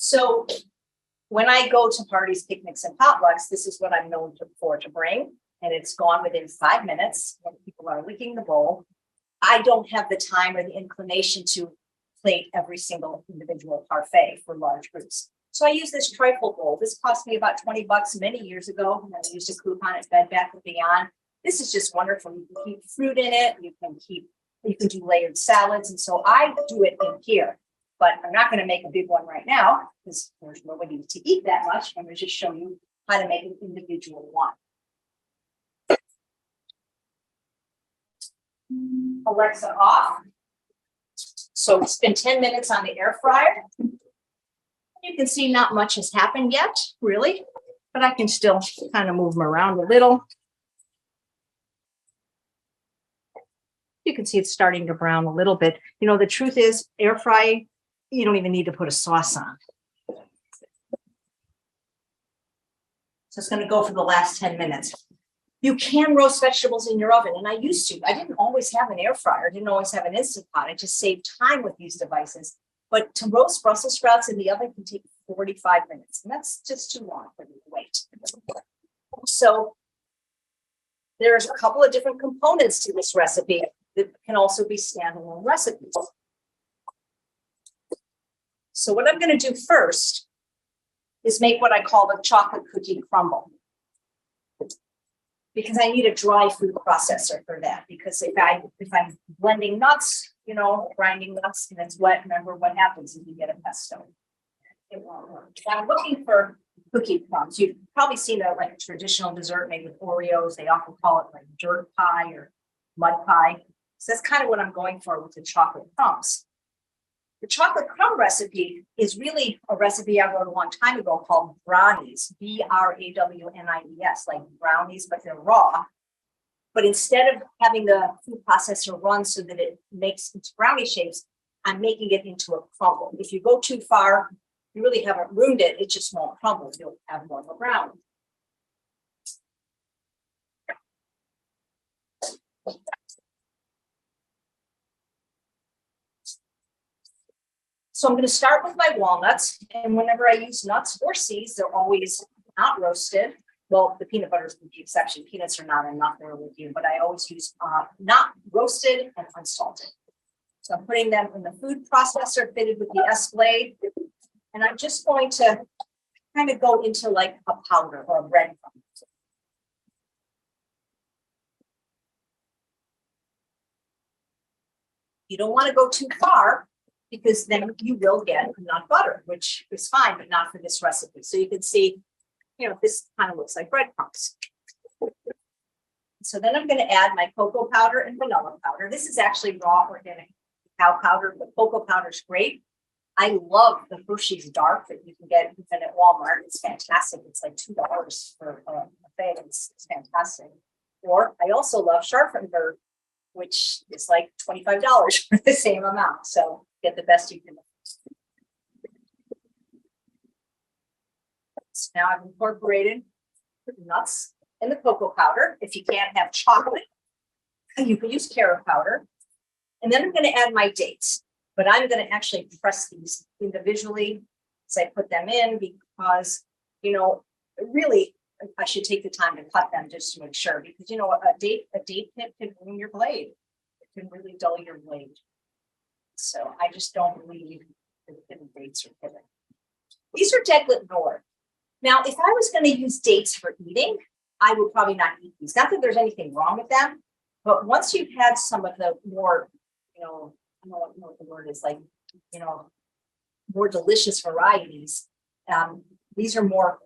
So when I go to parties, picnics, and potlucks, this is what I'm known for to bring. And it's gone within 5 minutes when people are licking the bowl. I don't have the time or the inclination to plate every single individual parfait for large groups. So I use this trifle bowl. This cost me about 20 bucks many years ago. And I used a coupon at Bed Bath & Beyond. This is just wonderful. You can keep fruit in it. You can do layered salads. And so I do it in here, but I'm not going to make a big one right now because there's nobody to eat that much. I'm going to just show you how to make an individual one. Alexa off. So it's been 10 minutes on the air fryer. You can see not much has happened yet, really, but I can still kind of move them around a little. You can see it's starting to brown a little bit. You know, the truth is, air fry, you don't even need to put a sauce on. So it's going to go for the last 10 minutes. You can roast vegetables in your oven, and I used to. I didn't always have an air fryer. I didn't always have an Instant Pot. I just saved time with these devices. But to roast Brussels sprouts in the oven can take 45 minutes, and that's just too long for me to wait. So there's a couple of different components to this recipe that can also be standalone recipes. So what I'm going to do first is make what I call the chocolate cookie crumble, because I need a dry food processor for that. Because if I'm blending nuts, you know, grinding nuts, and it's wet, remember what happens if you get a pesto? It won't work. I'm looking for cookie crumbs. You've probably seen a traditional dessert made with Oreos. They often call it like dirt pie or mud pie. So that's kind of what I'm going for with the chocolate crumbs. The chocolate crumb recipe is really a recipe I wrote a long time ago called brownies, BRAWNIES, like brownies, but they're raw. But instead of having the food processor run so that it makes into brownie shapes, I'm making it into a crumble. If you go too far, you really haven't ruined it. It just won't crumble. You'll have more of a brownie. So I'm going to start with my walnuts. And whenever I use nuts or seeds, they're always not roasted. Well, the peanut butter is the exception. Peanuts are not a nut there with you, but I always use not roasted and unsalted. So I'm putting them in the food processor fitted with the S blade. And I'm just going to kind of go into like a powder or a breadcrumb. You don't want to go too far, because then you will get nut butter, which is fine, but not for this recipe. So you can see, you know, this kind of looks like breadcrumbs. So then I'm going to add my cocoa powder and vanilla powder. This is actually raw organic cacao powder. The cocoa powder is great. I love the Hershey's Dark that you can get even at Walmart. It's fantastic. It's like $2 for a thing. It's fantastic. Or I also love Scharfenberg, which is like $25 for the same amount. So get the best you can. So now I've incorporated the nuts and the cocoa powder. If you can't have chocolate, you can use carob powder. And then I'm going to add my dates, but I'm going to actually press these individually as I put them in, because, you know, really, I should take the time to cut them just to make sure, because, you know, a date pip can ruin your blade. It can really dull your blade. So I just don't believe that the dates are pipping. These are Deglet Nord. Now, if I was going to use dates for eating, I would probably not eat these. Not that there's anything wrong with them, but once you've had some of the more, you know, I don't know what the word is, like, you know, more delicious varieties, these are more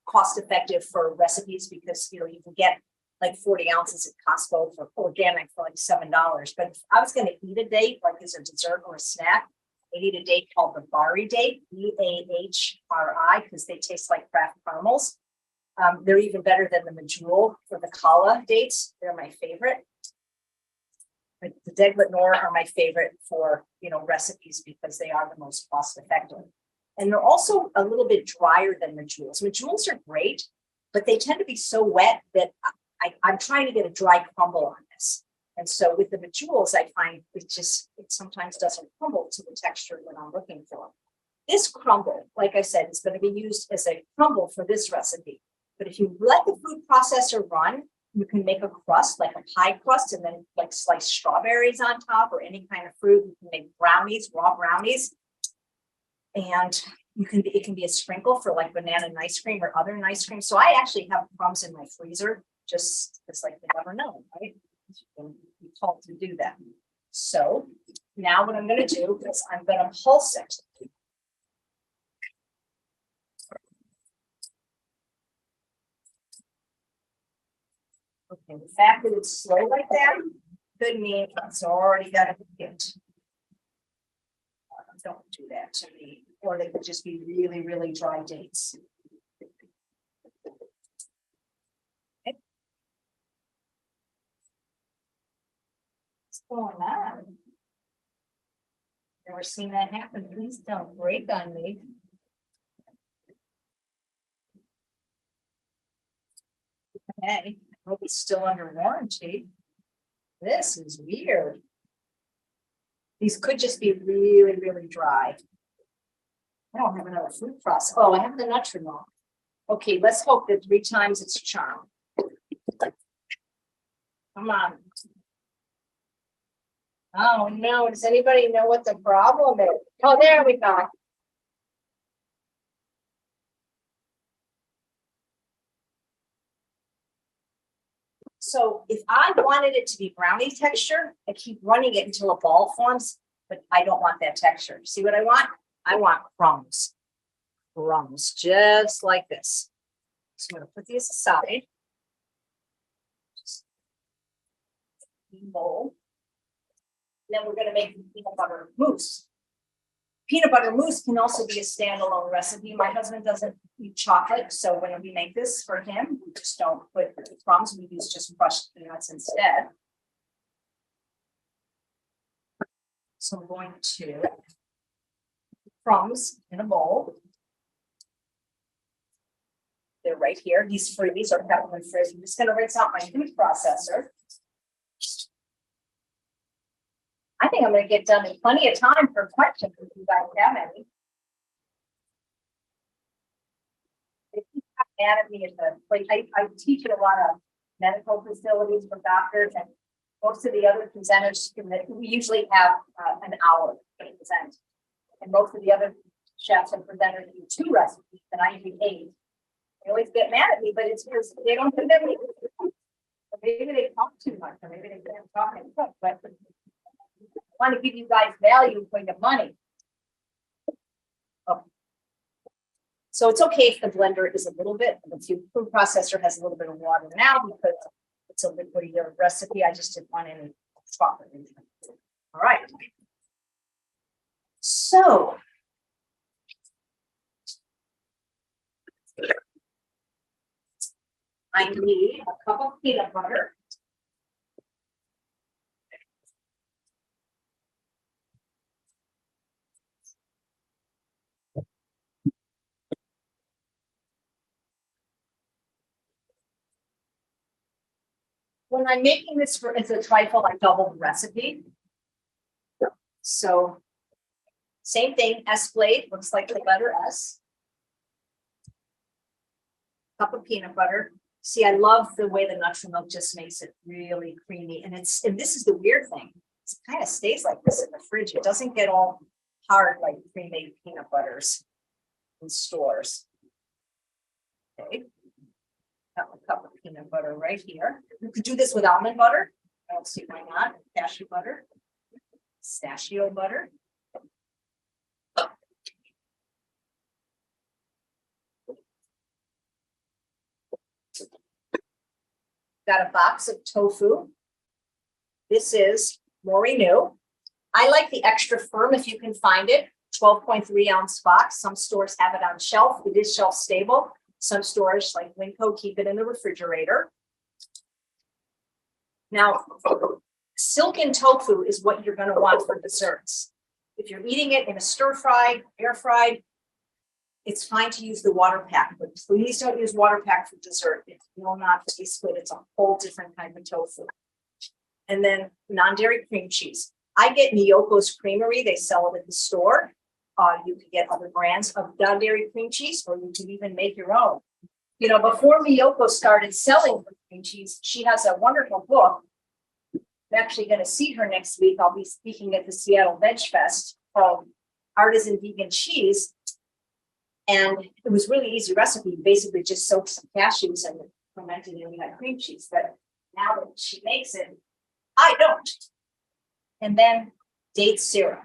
cost effective for recipes, because, you know, you can get like 40 ounces at Costco for organic for like $7. But if I was going to eat a date, like as a dessert or a snack, I eat a date called the Bari date, BAHRI, because they taste like craft caramels. They're even better than the Medjool for the Kala dates. They're my favorite. But the Deglet Nord are my favorite for, you know, recipes, because they are the most cost effective. And they're also a little bit drier than Medjools. Medjools are great, but they tend to be so wet that I'm trying to get a dry crumble on this. And so with the Medjools, I find it sometimes doesn't crumble to the texture that I'm looking for. This crumble, like I said, is going to be used as a crumble for this recipe. But if you let the food processor run, you can make a crust, like a pie crust, and then like slice strawberries on top or any kind of fruit. You can make brownies, raw brownies. And it can be a sprinkle for like banana and ice cream or other ice cream. So I actually have crumbs in my freezer, just because like you never know, right? You can be told to do that. So now what I'm going to do is I'm going to pulse it. Okay, the fact that it's slow like that could mean it's already got a hit. Don't do that to me. Or they could just be really, really dry dates. Okay. What's going on? Never seen that happen. Please don't break on me. Okay, I hope it's still under warranty. This is weird. These could just be really, really dry. I don't have another food process. Oh, I have the metronome. Okay, let's hope that 3 times its charm. Come on. Oh no, does anybody know what the problem is? Oh, there we go. So if I wanted it to be brownie texture, I keep running it until a ball forms, but I don't want that texture. See what I want? I want crumbs. Crumbs, just like this. So I'm going to put these aside. Just bowl. And then we're going to make peanut butter mousse. Peanut butter mousse can also be a standalone recipe. My husband doesn't eat chocolate, so when we make this for him, we just don't put crumbs. We use just crushed peanuts instead. So I'm going to put crumbs in a bowl. They're right here. These freebies are kept in the fridge. I'm just going to rinse out my food processor. I think I'm going to get done in plenty of time for questions if you guys have any. If you have mad at me at the place, I teach at a lot of medical facilities for doctors, and most of the other presenters, we usually have an hour to present. And most of the other chefs and presenters do 2 recipes, and I do 8. They always get mad at me, but it's because they don't do that. Maybe they talk too much, or maybe they can't talk and cook, but I want to give you guys value for your money. Okay. So it's okay if the blender is a little bit, if your food processor has a little bit of water now because it's a liquidier recipe. I just didn't want any chocolate in it. All right. So I need a cup of peanut butter. When I'm making this for as a trifle, I double the recipe. So same thing, S blade, looks like the letter S. Cup of peanut butter. See, I love the way the natural milk just makes it really creamy. And this is the weird thing. It kind of stays like this in the fridge. It doesn't get all hard like pre-made peanut butters in stores. Okay. Got a cup of peanut butter right here. You could do this with almond butter. I don't see why not. Cashew butter, pistachio butter. Got a box of tofu. This is Lori New. I like the extra firm if you can find it. 12.3 ounce box. Some stores have it on shelf. It is shelf stable. Some stores like Winco keep it in the refrigerator. Now, silken tofu is what you're going to want for desserts. If you're eating it in a stir fried, air fried, it's fine to use the water pack, but please don't use water pack for dessert. It will not taste good. It's a whole different kind of tofu. And then non-dairy cream cheese. I get Miyoko's Creamery. They sell it at the store. You can get other brands of non-dairy cream cheese, or you can even make your own. You know, before Miyoko started selling her cream cheese, she has a wonderful book. I'm actually going to see her next week. I'll be speaking at the Seattle Veg Fest called Artisan Vegan Cheese. And it was really easy recipe. You basically just soak some cashews and ferment it, and we got cream cheese. But now that she makes it, I don't. And then date syrup.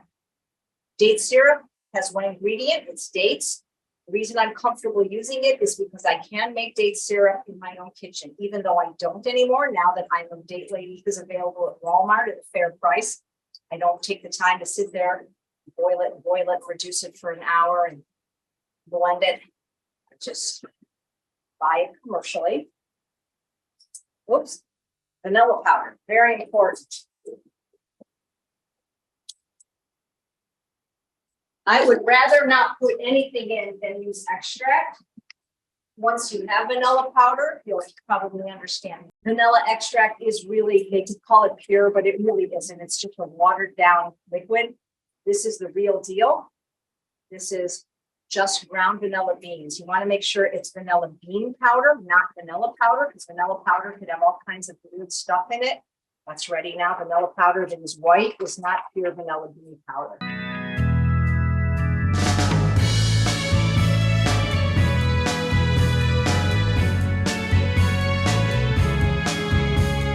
Date syrup has one ingredient, it's dates. The reason I'm comfortable using it is because I can make date syrup in my own kitchen, even though I don't anymore. Now that I'm a date lady who's available at Walmart at a fair price, I don't take the time to sit there, boil it, reduce it for an hour and blend it. I just buy it commercially. Whoops. Vanilla powder, very important. I would rather not put anything in than use extract. Once you have vanilla powder, you'll probably understand. Vanilla extract is really, they call it pure, but it really isn't. It's just a watered down liquid. This is the real deal. This is just ground vanilla beans. You want to make sure it's vanilla bean powder, not vanilla powder, because vanilla powder could have all kinds of weird stuff in it. That's ready now. Vanilla powder that is white is not pure vanilla bean powder.